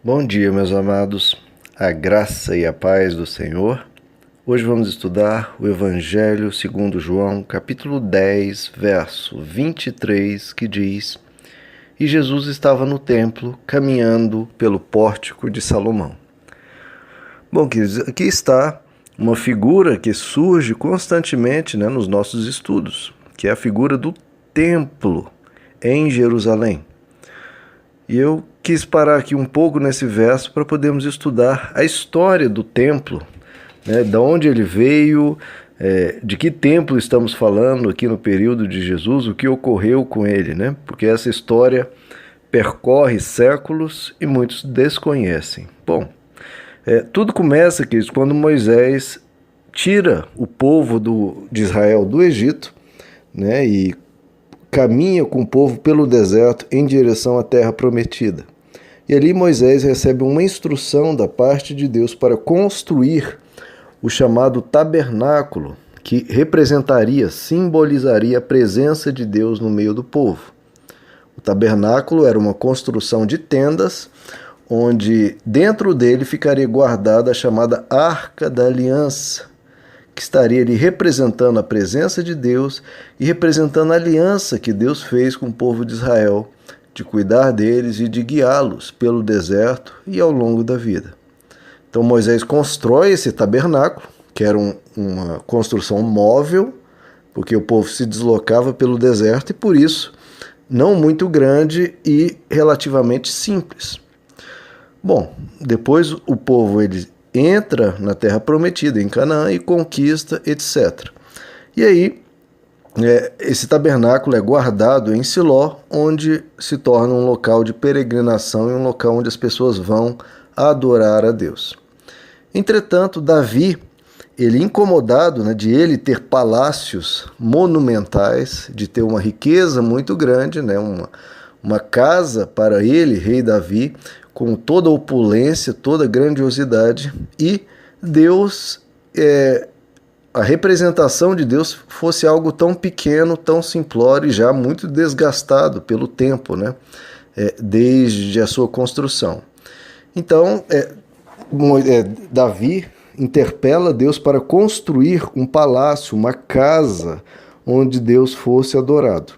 Bom dia, meus amados, a graça e a paz do Senhor. Hoje vamos estudar o Evangelho segundo João, capítulo 10, verso 23, que diz: E Jesus estava no templo, caminhando pelo pórtico de Salomão. Bom, queridos, aqui está uma figura que surge constantemente, nos nossos estudos, que é a figura do templo em Jerusalém. E eu quis parar aqui um pouco nesse verso para podermos estudar a história do templo, de onde ele veio, de que templo estamos falando aqui no período de Jesus, o que ocorreu com ele, porque essa história percorre séculos e muitos desconhecem. Bom, tudo começa, queridos, quando Moisés tira o povo de Israel do Egito, e caminha com o povo pelo deserto em direção à terra prometida. E ali Moisés recebe uma instrução da parte de Deus para construir o chamado tabernáculo, que representaria, simbolizaria a presença de Deus no meio do povo. O tabernáculo era uma construção de tendas, onde dentro dele ficaria guardada a chamada Arca da Aliança, que estaria ali representando a presença de Deus e representando a aliança que Deus fez com o povo de Israel, de cuidar deles e de guiá-los pelo deserto e ao longo da vida. Então Moisés constrói esse tabernáculo, que era uma construção móvel, porque o povo se deslocava pelo deserto e por isso não muito grande e relativamente simples. Bom, depois o povo entra na terra prometida, em Canaã, e conquista, etc. E aí, esse tabernáculo é guardado em Siló, onde se torna um local de peregrinação e um local onde as pessoas vão adorar a Deus. Entretanto, Davi, ele incomodado de ele ter palácios monumentais, de ter uma riqueza muito grande, uma casa para ele, rei Davi, com toda a opulência, toda a grandiosidade, e Deus, a representação de Deus fosse algo tão pequeno, tão simplório e já muito desgastado pelo tempo, desde a sua construção. Então, Davi interpela Deus para construir um palácio, uma casa, onde Deus fosse adorado.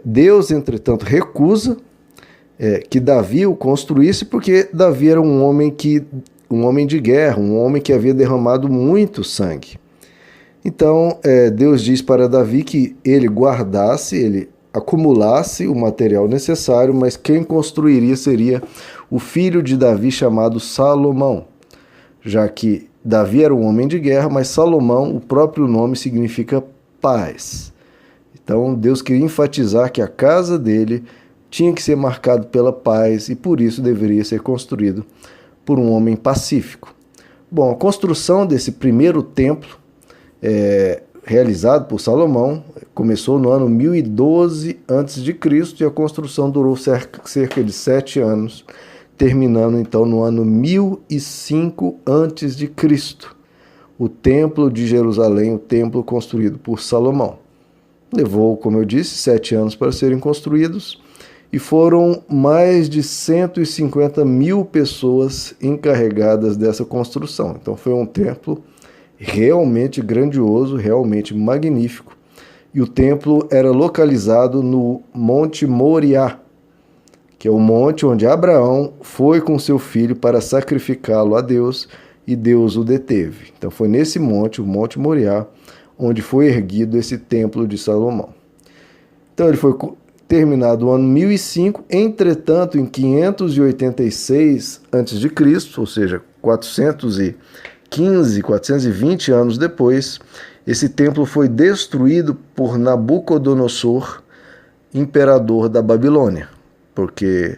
Deus, entretanto, recusa que Davi o construísse, porque Davi era um homem de guerra, um homem que havia derramado muito sangue. Então, Deus diz para Davi que ele guardasse, ele acumulasse o material necessário, mas quem construiria seria o filho de Davi, chamado Salomão, já que Davi era um homem de guerra, mas Salomão, o próprio nome, significa paz. Então, Deus queria enfatizar que a casa dele tinha que ser marcado pela paz e por isso deveria ser construído por um homem pacífico. Bom, a construção desse primeiro templo, realizado por Salomão, começou no ano 1012 a.C. e a construção durou cerca de 7 anos, terminando então no ano 1005 a.C. O templo de Jerusalém, o templo construído por Salomão. Levou, como eu disse, 7 anos para serem construídos, e foram mais de 150 mil pessoas encarregadas dessa construção. Então foi um templo realmente grandioso, realmente magnífico. E o templo era localizado no Monte Moriá, que é o monte onde Abraão foi com seu filho para sacrificá-lo a Deus, e Deus o deteve. Então foi nesse monte, o Monte Moriá, onde foi erguido esse templo de Salomão. Então ele foi terminado o ano 1005, entretanto, em 586 a.C., ou seja, 420 anos depois, esse templo foi destruído por Nabucodonosor, imperador da Babilônia, porque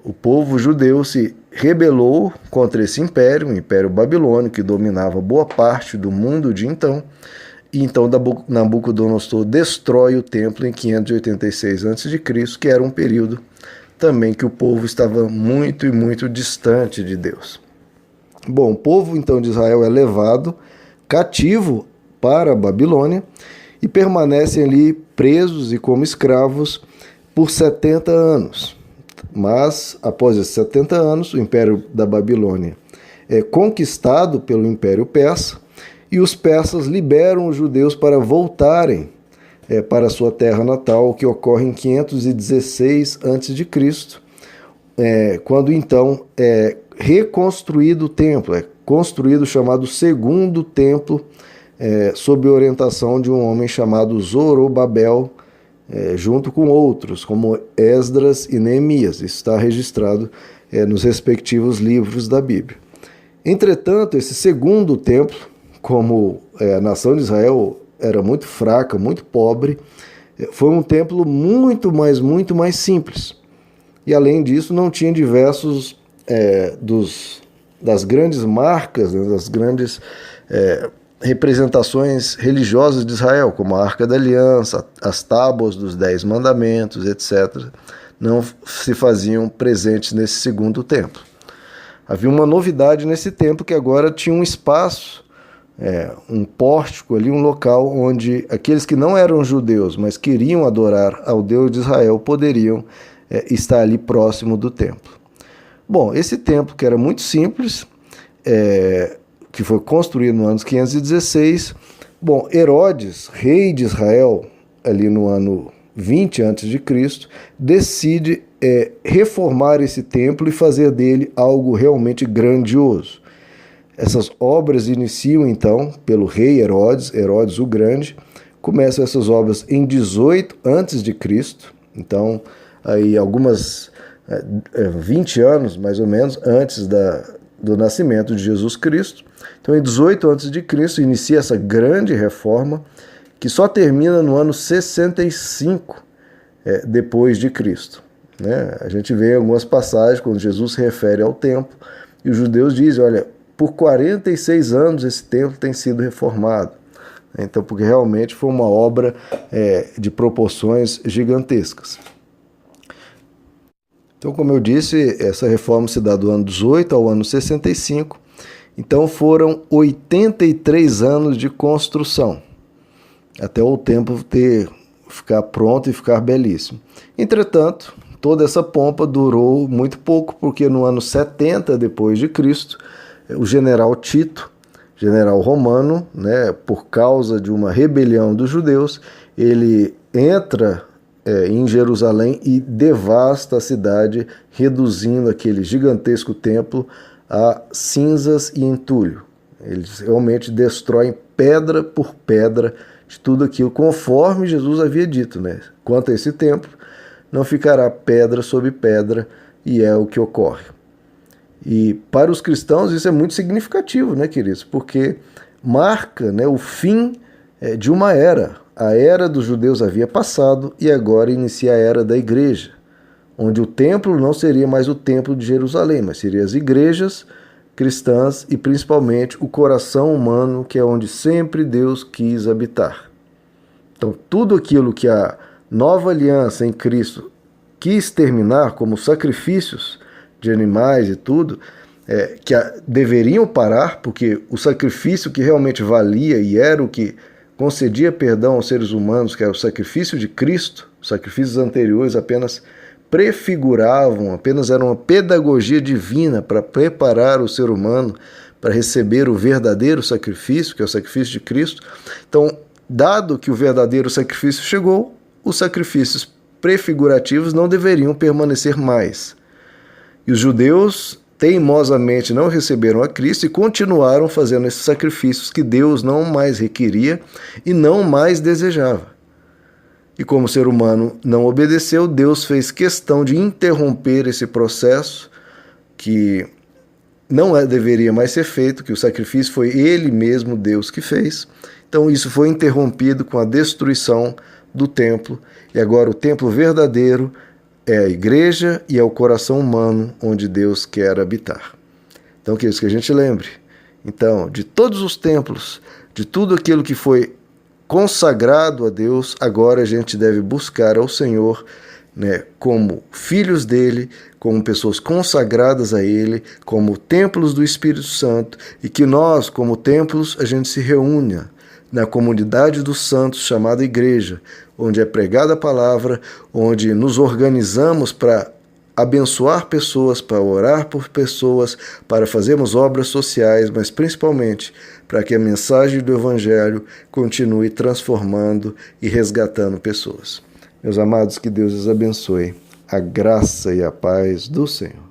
o povo judeu se rebelou contra esse império, o Império Babilônico, que dominava boa parte do mundo de então. E então Nabucodonosor destrói o templo em 586 a.C., que era um período também que o povo estava muito e muito distante de Deus. Bom, o povo então de Israel é levado cativo para a Babilônia e permanecem ali presos e como escravos por 70 anos. Mas, após esses 70 anos, o Império da Babilônia é conquistado pelo Império Persa, e os persas liberam os judeus para voltarem para a sua terra natal, o que ocorre em 516 a.C., quando então é reconstruído o templo, é construído o chamado Segundo Templo, sob a orientação de um homem chamado Zorobabel, junto com outros, como Esdras e Neemias. Isso está registrado nos respectivos livros da Bíblia. Entretanto, esse Segundo Templo, como a nação de Israel era muito fraca, muito pobre, foi um templo muito mais simples. E além disso, não tinha diversos das grandes marcas, das grandes representações religiosas de Israel, como a Arca da Aliança, as tábuas dos 10 mandamentos, etc., não se faziam presentes nesse Segundo Templo. Havia uma novidade nesse templo, que agora tinha um espaço, um pórtico ali, um local onde aqueles que não eram judeus, mas queriam adorar ao Deus de Israel, poderiam estar ali próximo do templo. Bom, esse templo, que era muito simples, que foi construído no ano 516, Herodes, rei de Israel, ali no ano 20 a.C., decide reformar esse templo e fazer dele algo realmente grandioso. Essas obras iniciam então pelo rei Herodes o Grande. Começam essas obras em 18 a.C., então aí 20 anos mais ou menos antes do nascimento de Jesus Cristo. Então em 18 a.C. inicia essa grande reforma, que só termina no ano 65 depois de Cristo. A gente vê algumas passagens quando Jesus se refere ao templo, e os judeus dizem, olha, por 46 anos esse templo tem sido reformado. Então, porque realmente foi uma obra de proporções gigantescas. Então, como eu disse, essa reforma se dá do ano 18 ao ano 65. Então, foram 83 anos de construção, até o templo ficar pronto e ficar belíssimo. Entretanto, toda essa pompa durou muito pouco, porque no ano 70 depois de Cristo, o general Tito, general romano, por causa de uma rebelião dos judeus, ele entra em Jerusalém e devasta a cidade, reduzindo aquele gigantesco templo a cinzas e entulho. Eles realmente destroem pedra por pedra de tudo aquilo, conforme Jesus havia dito. Quanto a esse templo, não ficará pedra sobre pedra, e é o que ocorre. E para os cristãos isso é muito significativo, queridos? Porque marca o fim de uma era. A era dos judeus havia passado e agora inicia a era da igreja, onde o templo não seria mais o templo de Jerusalém, mas seriam as igrejas cristãs e principalmente o coração humano, que é onde sempre Deus quis habitar. Então tudo aquilo que a nova aliança em Cristo quis terminar, como sacrifícios de animais e tudo, que deveriam parar, porque o sacrifício que realmente valia e era o que concedia perdão aos seres humanos, que era o sacrifício de Cristo, os sacrifícios anteriores apenas prefiguravam, apenas eram uma pedagogia divina para preparar o ser humano para receber o verdadeiro sacrifício, que é o sacrifício de Cristo. Então, dado que o verdadeiro sacrifício chegou, os sacrifícios prefigurativos não deveriam permanecer mais. E os judeus teimosamente não receberam a Cristo e continuaram fazendo esses sacrifícios que Deus não mais requeria e não mais desejava. E como o ser humano não obedeceu, Deus fez questão de interromper esse processo que não deveria mais ser feito, que o sacrifício foi Ele mesmo, Deus, que fez. Então isso foi interrompido com a destruição do templo, e agora o templo verdadeiro é a igreja e é o coração humano onde Deus quer habitar. Então, que isso que a gente lembre. Então, de todos os templos, de tudo aquilo que foi consagrado a Deus, agora a gente deve buscar ao Senhor, como filhos dele, como pessoas consagradas a ele, como templos do Espírito Santo, e que nós, como templos, a gente se reúna na comunidade dos santos chamada igreja, onde é pregada a palavra, onde nos organizamos para abençoar pessoas, para orar por pessoas, para fazermos obras sociais, mas principalmente para que a mensagem do Evangelho continue transformando e resgatando pessoas. Meus amados, que Deus os abençoe. A graça e a paz do Senhor.